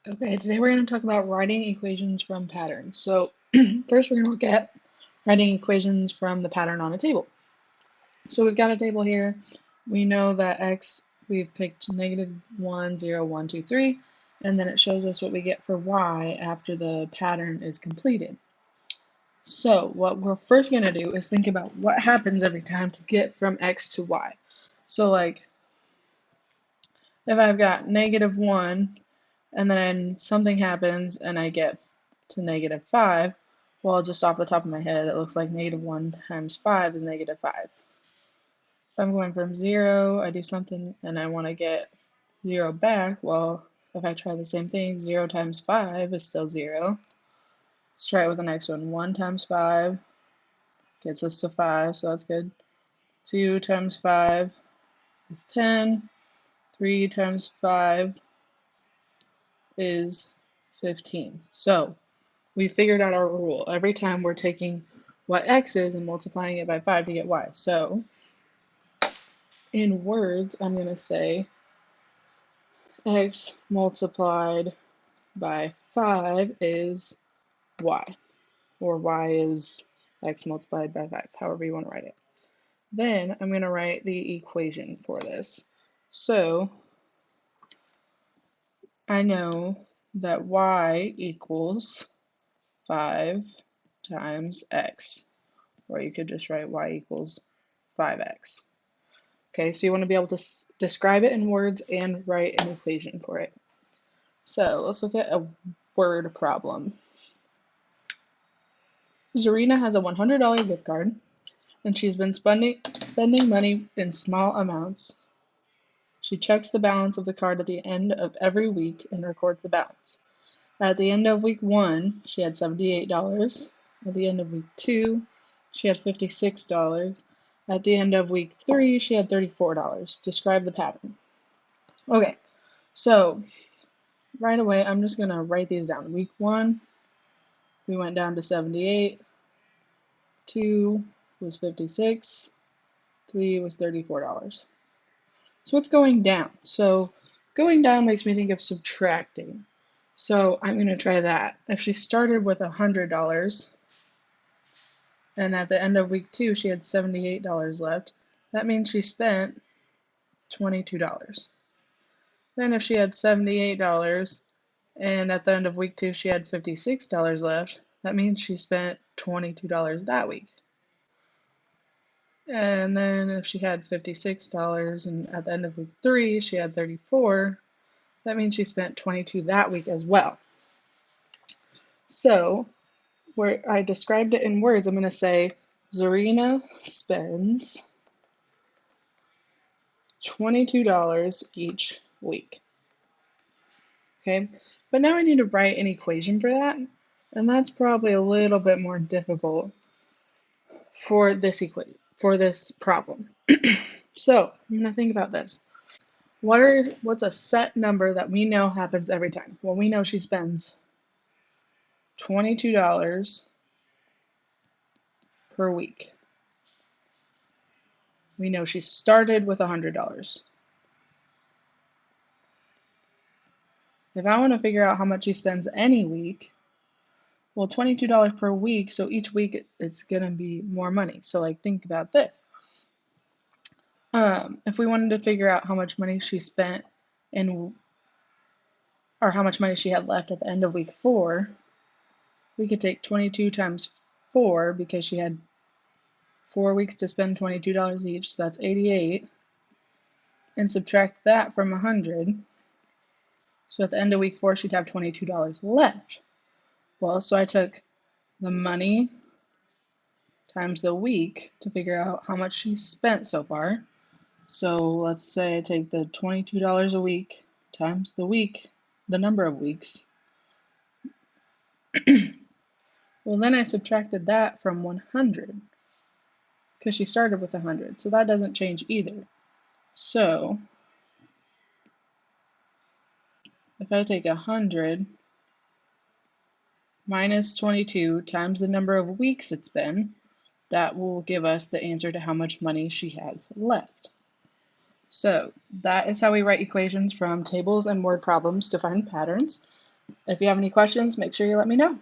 Okay, today we're going to talk about writing equations from patterns. So first we're going to look at writing equations from the pattern on a table. So we've got a table here. We know that x, we've picked negative 1, 0, 1, 2, 3, and then it shows us what we get for y after the pattern is completed. So what we're first going to do is think about what happens every time to get from x to y. So like if I've got negative 1 and then something happens and I get to negative 5, well, just off the top of my head, it looks like negative 1 times 5 is negative 5. If I'm going from 0, I do something and I want to get 0 back, well, if I try the same thing, 0 times 5 is still 0. Let's try it with the next one. 1 times 5 gets us to 5, so that's good. 2 times 5 is 10. 3 times 5 is 15. So we figured out our rule. Every time we're taking what x is and multiplying it by 5 to get y. So in words, I'm going to say x multiplied by 5 is y, or y is x multiplied by 5, however you want to write it. Then I'm going to write the equation for this. So I know that y equals 5 times x, or you could just write y equals 5x. Okay, so you want to be able to describe it in words and write an equation for it. So let's look at a word problem. Zarina has a $100 gift card, and she's been spending money in small amounts. She checks the balance of the card at the end of every week and records the balance. At the end of week 1, she had $78. At the end of week 2, she had $56. At the end of week 3, she had $34. Describe the pattern. Okay, so right away, I'm just going to write these down. Week 1, we went down to 78. 2 was 56. 3 was $34. So it's going down. So going down makes me think of subtracting. So I'm going to try that. If she started with $100, and at the end of week 2 she had $78 left, that means she spent $22. Then if she had $78 and at the end of week 2 she had $56 left, that means she spent $22 that week. And then if she had $56 and at the end of week 3 she had 34, that means she spent 22 that week as well. So where I described it in words, I'm going to say Zarina spends $22 each week. Okay, but now I need to write an equation for that, and that's probably a little bit more difficult for this problem. So I'm gonna think about this. What's a set number that we know happens every time? Well, we know she spends $22 per week. We know she started with $100. If I want to figure out how much she spends any week, well, $22 per week, so each week it's gonna be more money. So like think about this. If we wanted to figure out how much money she spent in, or how much money she had left at the end of week 4, we could take 22 times 4 because she had 4 weeks to spend $22 each, so that's 88, and subtract that from 100. So at the end of week 4, she'd have $22 left. Well, so I took the money times the week to figure out how much she spent so far. So let's say I take the $22 a week times the week, the number of weeks. Well, then I subtracted that from 100 because she started with 100, so that doesn't change either. So if I take 100 minus 22 times the number of weeks it's been, that will give us the answer to how much money she has left. So that is how we write equations from tables and word problems to find patterns. If you have any questions, make sure you let me know.